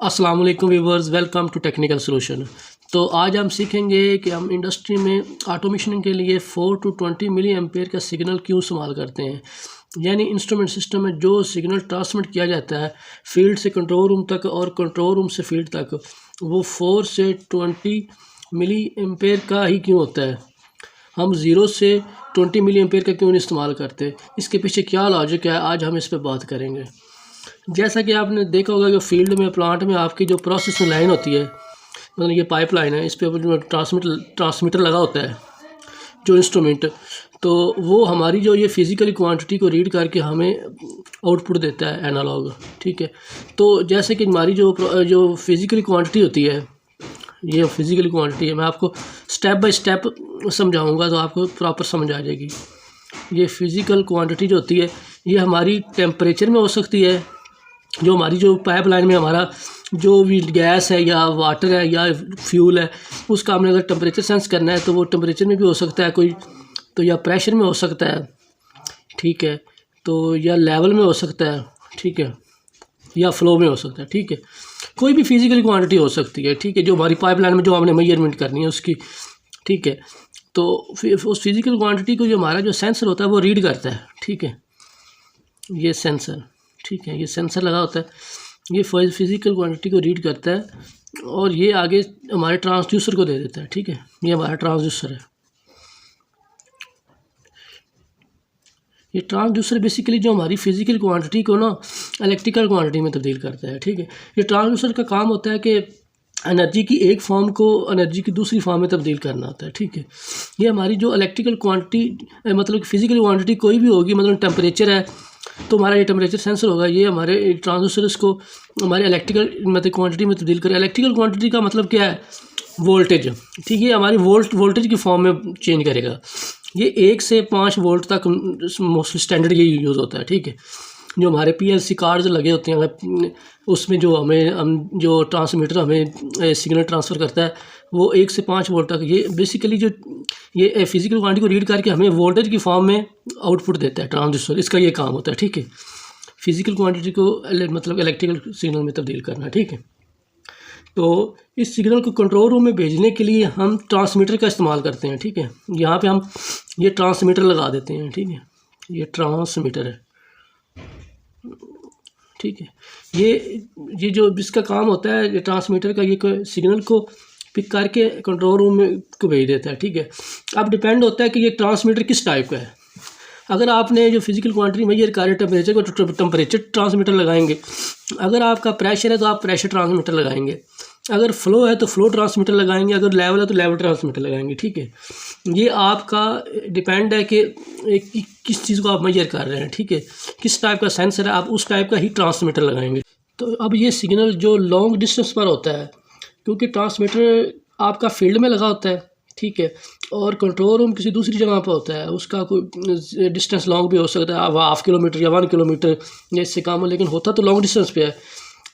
अस्सलाम वालेकुम viewers, welcome to technical solution. तो आज हम सीखेंगे कि हम इंडस्ट्री में ऑटोमेशन के लिए 4 to 20 मिली एम्पेयर का सिग्नल क्यों इस्तेमाल करते हैं। यानी इंस्ट्रूमेंट सिस्टम में जो सिग्नल ट्रांसमिट किया जाता है फील्ड से कंट्रोल रूम तक और कंट्रोल रूम से फील्ड तक, वो 4 से 20 मिली एम्पेयर का ही क्यों होता है। हम 0 से 20 मिली एम्पेयर का क्यों नहीं इस्तेमाल करते, इसके पीछे क्या लॉजिक है, आज हम इस पर बात करेंगे। जैसा कि आपने देखा होगा कि फील्ड में प्लांट में आपकी जो प्रोसेसिंग लाइन होती है, मतलब ये पाइप लाइन है, इस पर जो ट्रांसमीटर लगा होता है जो इंस्ट्रूमेंट, तो वो हमारी जो ये फिज़िकली क्वांटिटी को रीड करके हमें आउटपुट देता है एनालॉग। ठीक है, तो जैसे कि हमारी जो फिज़िकली क्वांटिटी होती है, ये फिज़िकली क्वांटिटी है, मैं आपको स्टेप बाय स्टेप समझाऊंगा तो आपको प्रॉपर समझ आ जाएगी। ये फिज़िकल क्वांटिटी जो होती है ये हमारी टेम्परेचर में हो सकती है, जो हमारी जो पाइप लाइन में हमारा जो भी गैस है या वाटर है या फ्यूल है, उसका हमने अगर टेम्परेचर सेंस करना है तो वो टेम्परेचर में भी हो सकता है कोई, तो या प्रेशर में हो सकता है, ठीक है, तो या लेवल में हो सकता है, ठीक है, या फ्लो में हो सकता है, ठीक है, कोई भी फिज़िकल क्वांटिटी हो सकती है, ठीक है, जो हमारी पाइप लाइन में जो हमने मेजरमेंट करनी है उसकी, ठीक है। तो उस फिज़िकल क्वांटिटी को जो हमारा जो सेंसर होता है वो रीड करता है, ठीक है, ये सेंसर, ठीक है, ये सेंसर लगा होता है, ये फिज़िकल क्वांटिटी को रीड करता है और ये आगे हमारे ट्रांसड्यूसर को दे देता है, ठीक है, ये हमारा ट्रांसड्यूसर है। ये ट्रांसड्यूसर बेसिकली जो हमारी फिज़िकल क्वांटिटी को ना इलेक्ट्रिकल क्वांटिटी में तब्दील करता है, ठीक है। ये ट्रांसड्यूसर का काम होता है कि एनर्जी की एक फॉर्म को एनर्जी की दूसरी फॉर्म में तब्दील करना होता है, ठीक है। ये हमारी जो इलेक्ट्रिकल क्वांटिटी मतलब फिज़िकल क्वांटिटी कोई भी होगी, मतलब टेम्परेचर है तो हमारा ये टेम्परेचर सेंसर होगा, ये हमारे ट्रांसड्यूसर इसको हमारे इलेक्ट्रिकल मतलब क्वांटिटी में तब्दील करें। इलेक्ट्रिकल क्वांटिटी का मतलब क्या है, वोल्टेज, ठीक है, हमारी वोल्टेज की फॉर्म में चेंज करेगा। ये 1 से 5 वोल्ट तक मोस्टली स्टैंडर्ड ये यूज़ होता है, ठीक है। जो हमारे PLC कार्ड्स लगे होते हैं उसमें जो हम जो ट्रांसमीटर हमें सिग्नल ट्रांसफ़र करता है वो 1 से 5 वोल्ट तक, ये बेसिकली जो ये फिज़िकल क्वांटिटी को रीड करके हमें वोल्टेज की फॉर्म में आउटपुट देता है ट्रांसड्यूसर, इसका ये काम होता है, ठीक है, फिज़िकल क्वांटिटी को मतलब इलेक्ट्रिकल सिग्नल में तब्दील करना, ठीक है। तो इस सिग्नल को कंट्रोल रूम में भेजने के लिए हम ट्रांसमीटर का इस्तेमाल करते हैं, ठीक है। यहाँ पे हम ये ट्रांसमीटर लगा देते हैं, ठीक है, ये ट्रांसमीटर है, ठीक है। ये जो इसका काम होता है, ये ट्रांसमीटर का, ये सिग्नल को पिक करके कंट्रोल रूम में को भेज देता है, ठीक है। अब डिपेंड होता है कि ये ट्रांसमीटर किस टाइप का है। अगर आपने जो फिज़िकल क्वांटिटी मेजर कर रहे टेम्परेचर को, तो टेम्परेचर ट्रांसमीटर लगाएंगे। अगर आपका प्रेशर है तो आप प्रेशर ट्रांसमीटर लगाएंगे। अगर फ्लो है तो फ्लो ट्रांसमीटर लगाएंगे। अगर लेवल है तो लेवल ट्रांसमीटर लगाएंगे, ठीक है। ये आपका डिपेंड है कि किस चीज़ को आप मेजर कर रहे हैं, ठीक है, किस टाइप का सेंसर है, आप उस टाइप का ही ट्रांसमीटर लगाएंगे। तो अब ये सिग्नल जो लॉन्ग डिस्टेंस पर होता है, क्योंकि ट्रांसमीटर आपका फील्ड में लगा होता है, ठीक है, और कंट्रोल रूम किसी दूसरी जगह पर होता है, उसका कोई डिस्टेंस लॉन्ग भी हो सकता है, 1/2 किलोमीटर या 1 किलोमीटर या इससे कम हो, लेकिन होता तो लॉन्ग डिस्टेंस पे है।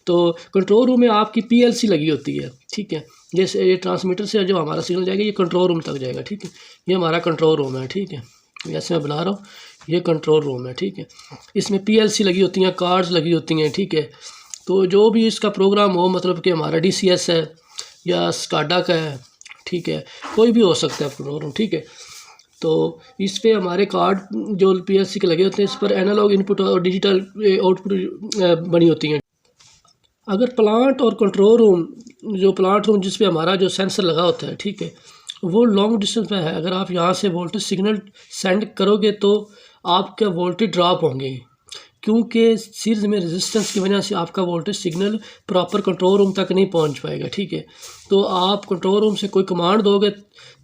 तो कंट्रोल रूम में आपकी PLC लगी होती है, ठीक है, जैसे ये ट्रांसमीटर से जो हमारा सिग्नल जाएगा ये कंट्रोल रूम तक जाएगा, ठीक है। ये हमारा कंट्रोल रूम है, ठीक है, जैसे मैं बना रहा हूँ, ये कंट्रोल रूम है, ठीक है। इसमें PLC लगी होती हैं, कार्ड्स लगी होती हैं, ठीक है। तो जो भी इसका प्रोग्राम हो, मतलब कि हमारा DCS है या SCADA का है, ठीक है, कोई भी हो सकता है कंट्रोल रूम, ठीक है। तो इस पे हमारे कार्ड जो PLC के लगे होते हैं, इस पर एनालॉग इनपुट और डिजिटल आउटपुट बनी होती हैं। अगर प्लांट और कंट्रोल रूम, जो प्लांट रूम जिस पे हमारा जो सेंसर लगा होता है, ठीक है, वो लॉन्ग डिस्टेंस पे है, अगर आप यहाँ से वोल्टेज सिग्नल सेंड करोगे तो आपके वोल्टेज ड्रॉप होंगे, क्योंकि सीरीज में रेजिस्टेंस की वजह से आपका voltage signal proper control room तक नहीं पहुंच पाएगा, ठीक है। तो आप कंट्रोल रूम से कोई कमांड दोगे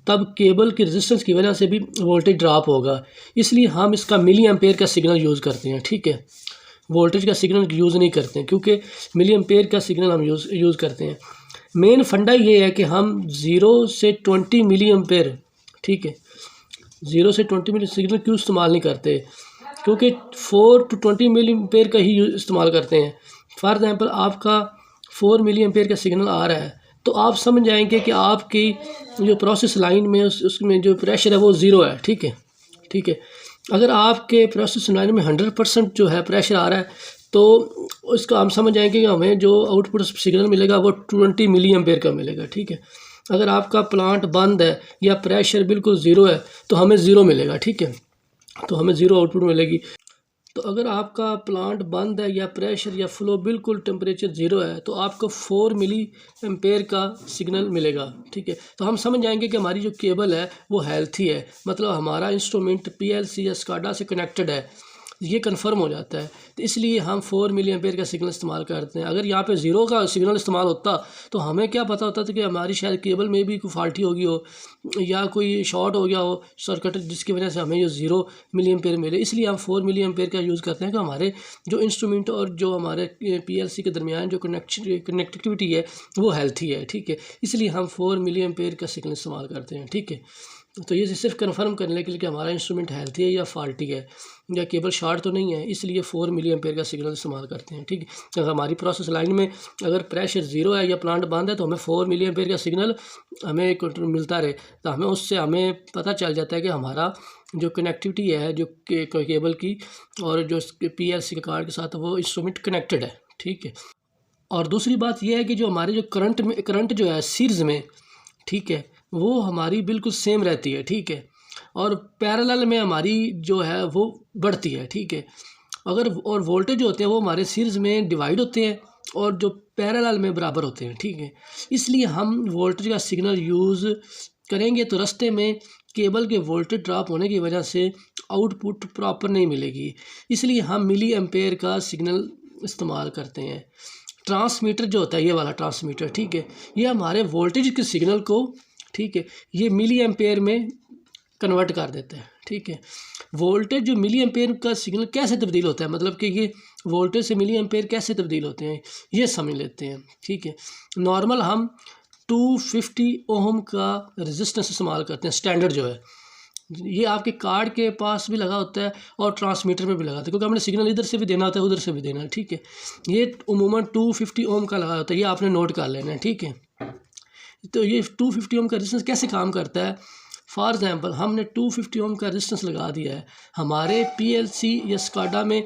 तब केबल की रेजिस्टेंस की वजह से भी वोल्टेज ड्रॉप होगा, इसलिए हम इसका मिली एम्पेयर का सिग्नल यूज़ करते हैं, ठीक है, वोल्टेज का सिग्नल यूज़ नहीं करते हैं, क्योंकि मिली एम्पेयर का सिग्नल हम यूज़ करते हैं। मेन फंडा ये है कि हम 0 से 20 मिली एम्पेयर, ठीक है, 0 से 20 मिली सिग्नल क्यों इस्तेमाल नहीं करते, क्योंकि 4 to 20 मिली एम्पेयर का ही इस्तेमाल करते हैं। फॉर एग्जांपल आपका 4 मिली एम्पेयर का सिग्नल आ रहा है, तो आप समझ जाएंगे कि आपकी जो प्रोसेस लाइन में उसमें जो प्रेशर है वो 0 है, ठीक है, ठीक है। अगर आपके प्रोसेस लाइन में 100% जो है प्रेशर आ रहा है तो उसका हम समझ जाएंगे कि हमें जो आउटपुट सिग्नल मिलेगा वो 20 मिली एम्पेयर का मिलेगा, ठीक है। अगर आपका प्लांट बंद है या प्रेशर बिल्कुल ज़ीरो है तो हमें ज़ीरो मिलेगा, ठीक है, तो हमें ज़ीरो आउटपुट मिलेगी। तो अगर आपका प्लांट बंद है या प्रेशर या फ्लो बिल्कुल टेम्परेचर ज़ीरो है तो आपको 4 मिली एम्पेयर का सिग्नल मिलेगा, ठीक है। तो हम समझ जाएंगे कि हमारी जो केबल है वो हेल्थी है, मतलब हमारा इंस्ट्रूमेंट पीएलसी या स्काडा से कनेक्टेड है, ये कंफर्म हो जाता है। तो इसलिए हम 4 मिली एम्पेयर का सिग्नल इस्तेमाल करते हैं। अगर यहाँ पे ज़ीरो का सिग्नल इस्तेमाल होता तो हमें क्या पता होता था कि हमारी शायद केबल में भी कोई फॉल्टी होगी हो या कोई शॉर्ट हो गया हो सर्किट, जिसकी वजह से हमें ये 0 मिली एम्पेयर मिले। इसलिए हम 4 मिली एम्पेयर का यूज़ करते हैं कि हमारे जो इंस्ट्रूमेंट और जो हमारे पीएलसी के दरमियान जो कनेक्टिविटी है वो हेल्थी है, ठीक है। इसलिए हम 4 मिली एम्पेयर का सिग्नल इस्तेमाल करते हैं, ठीक है। तो ये सिर्फ कंफर्म करने के लिए कि हमारा इंस्ट्रूमेंट हेल्थी है या फॉल्टी है या केबल शॉर्ट तो नहीं है, इसलिए 4 मिली एम्पेयर का सिग्नल इस्तेमाल करते हैं, ठीक है। अगर हमारी प्रोसेस लाइन में अगर प्रेशर ज़ीरो है या प्लांट बंद है तो हमें 4 मिली एम्पेयर का सिग्नल हमें मिलता रहे, तो हमें उससे हमें पता चल जाता है कि हमारा जो कनेक्टिविटी है जो केबल की और जो पीएलसी के कार्ड के साथ वो इंस्ट्रूमेंट कनेक्टेड है, ठीक है। और दूसरी बात यह है कि जो हमारे जो करंट जो है सीरीज़ में, ठीक है, वो हमारी बिल्कुल सेम रहती है, ठीक है, और पैरेलल में हमारी जो है वो बढ़ती है, ठीक है। अगर और वोल्टेज जो होते हैं वो हमारे सीरीज़ में डिवाइड होते हैं और जो पैरेलल में बराबर होते हैं, ठीक है। इसलिए हम वोल्टेज का सिग्नल यूज़ करेंगे तो रास्ते में केबल के वोल्टेज ड्रॉप होने की वजह से आउटपुट प्रॉपर नहीं मिलेगी, इसलिए हम मिली एम्पेयर का सिग्नल इस्तेमाल करते हैं। ट्रांसमीटर जो होता है, ये वाला ट्रांसमीटर, ठीक है, ये हमारे वोल्टेज के सिग्नल को, ठीक है, ये मिली एम्पेयर में कन्वर्ट कर देता है, ठीक है। वोल्टेज जो मिली एम्पेयर का सिग्नल कैसे तब्दील होता है, मतलब कि ये वोल्टेज से मिली एम्पेयर कैसे तब्दील होते हैं ये समझ लेते हैं, ठीक है। नॉर्मल हम 250 ओम का रेजिस्टेंस इस्तेमाल करते हैं, स्टैंडर्ड जो है ये आपके कार्ड के पास भी लगा होता है और ट्रांसमीटर में भी लगा होता है, क्योंकि हमने सिग्नल इधर से भी देना होता है उधर से भी देना है, ठीक है। ये उमूमन 250 ओम का लगा होता है, ये आपने नोट कर लेना है, ठीक है। तो ये 250 ओम का रेजिस्टेंस कैसे काम करता है, फॉर एग्जांपल हमने 250 ओम का रेजिस्टेंस लगा दिया है, हमारे पीएलसी या स्काडा में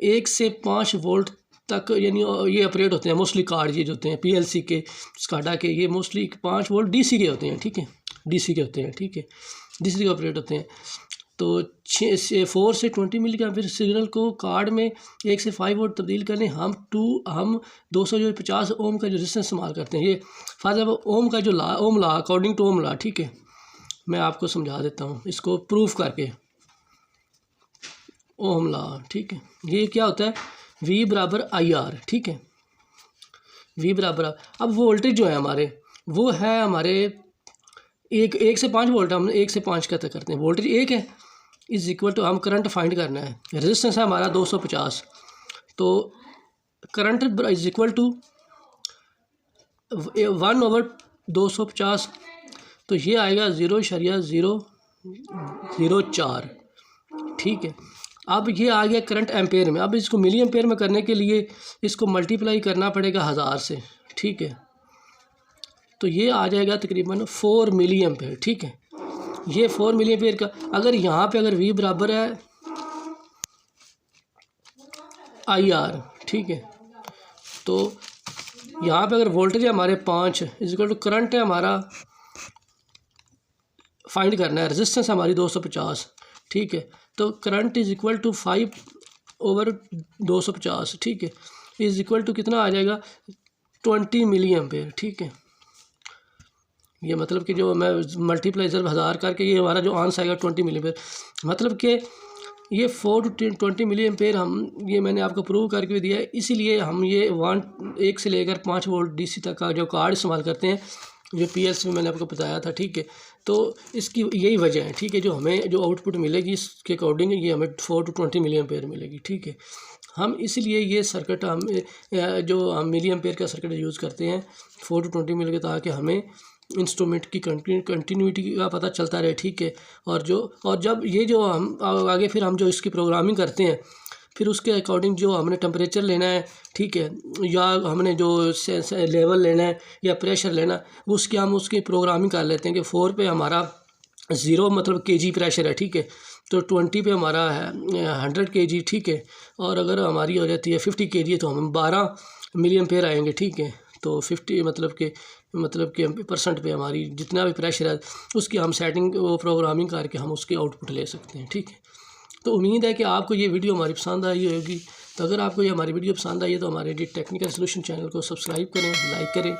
1 से 5 वोल्ट तक, यानी ये ऑपरेट होते हैं मोस्टली कार्ड, ये जो होते हैं पीएलसी के स्काडा के, ये मोस्टली 5 वोल्ट डीसी के होते हैं, ठीक है, डीसी के होते हैं, ठीक है, डीसी के ऑपरेट होते हैं। तो 4 से 20 मिली का फिर सिग्नल को कार्ड में 1 से 5 वोल्ट तब्दील करने हम 250 ओम का जो रेजिस्टेंस इस्तेमाल करते हैं। ये फॉर एग्जाम्पल ओम का जो ओम ला अकॉर्डिंग टू ओम ला, ठीक है, मैं आपको समझा देता हूँ इसको प्रूफ करके। ओम ला, ठीक है, ये क्या होता है, V बराबर IR, ठीक है, V बराबर। अब वोल्टेज जो है हमारे वो है हमारे एक से 5 वोल्ट, हम 1 से 5 का तक करते हैं, वोल्टेज 1 है, इज इक्वल टू हम करंट फाइंड करना है, रेजिस्टेंस है हमारा 250, तो करंट इज इक्वल टू 1/250, तो ये आएगा 0.004, ठीक है। अब ये आ गया करंट एम्पेयर में, अब इसको मिली एम्पेयर में करने के लिए इसको मल्टीप्लाई करना पड़ेगा 1000 से, ठीक है, तो ये आ जाएगा तकरीबन 4 मिली एम्पेयर, ठीक है। ये 4 मिली एम्पेयर का, अगर यहाँ पे अगर V बराबर है IR, ठीक है, तो यहाँ पे अगर वोल्टेज है हमारे 5 इक्वल टू करंट है हमारा फाइंड करना है, रेजिस्टेंस हमारी 250, ठीक है, तो करंट इज इक्वल टू 5/250, ठीक है, इज इक्वल टू कितना आ जाएगा 20 मिली एम्पेयर, ठीक है। ये मतलब कि जो मैं मल्टीप्लाई सिर्फ 1000 करके ये हमारा जो आंसर आएगा 20 मिली एम्पेयर, मतलब कि ये 4 to 20 मिली एम्पेयर हम ये मैंने आपको प्रूव करके दिया है। इसीलिए हम ये 1 से लेकर 5 वोल्ट डीसी तक का जो कार्ड इस्तेमाल करते हैं, जो पीएलसी में मैंने आपको बताया था, ठीक है। तो इसकी यही वजह है, ठीक है, जो हमें जो आउटपुट मिलेगी इसके अकॉर्डिंग ये हमें 4 to 20 मिली एम्पेयर मिलेगी, ठीक है। हम इसलिए ये सर्किट हम जो हम मिली एम्पेयर का सर्किट यूज़ करते हैं 4 to 20 मिली, ताकि हमें इंस्ट्रूमेंट की कंटिन्यूटी का पता चलता रहे, ठीक है। और जब ये जो हम आगे फिर हम जो इसकी प्रोग्रामिंग करते हैं, फिर उसके अकॉर्डिंग जो हमने टेम्परेचर लेना है, ठीक है, या हमने जो लेवल लेना है या प्रेशर लेना है, उसकी हम उसकी प्रोग्रामिंग कर लेते हैं कि 4 पे हमारा 0 मतलब kg प्रेशर है, ठीक है, तो 20 पे हमारा है 100 kg, ठीक है। और अगर हमारी हो जाती है 50 kg तो हम 12 मिली एम्पेयर आएंगे, ठीक है। तो 50 मतलब कि परसेंट पे हमारी जितना भी प्रेशर है उसकी हम सेटिंग वो प्रोग्रामिंग करके हम उसकी आउटपुट ले सकते हैं, ठीक है। तो उम्मीद है कि आपको ये वीडियो हमारी पसंद आई होगी। तो अगर आपको ये हमारी वीडियो पसंद आई है तो हमारे टेक्निकल सोल्यूशन चैनल को सब्सक्राइब करें, लाइक करें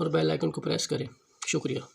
और बेल आइकन को प्रेस करें। शुक्रिया।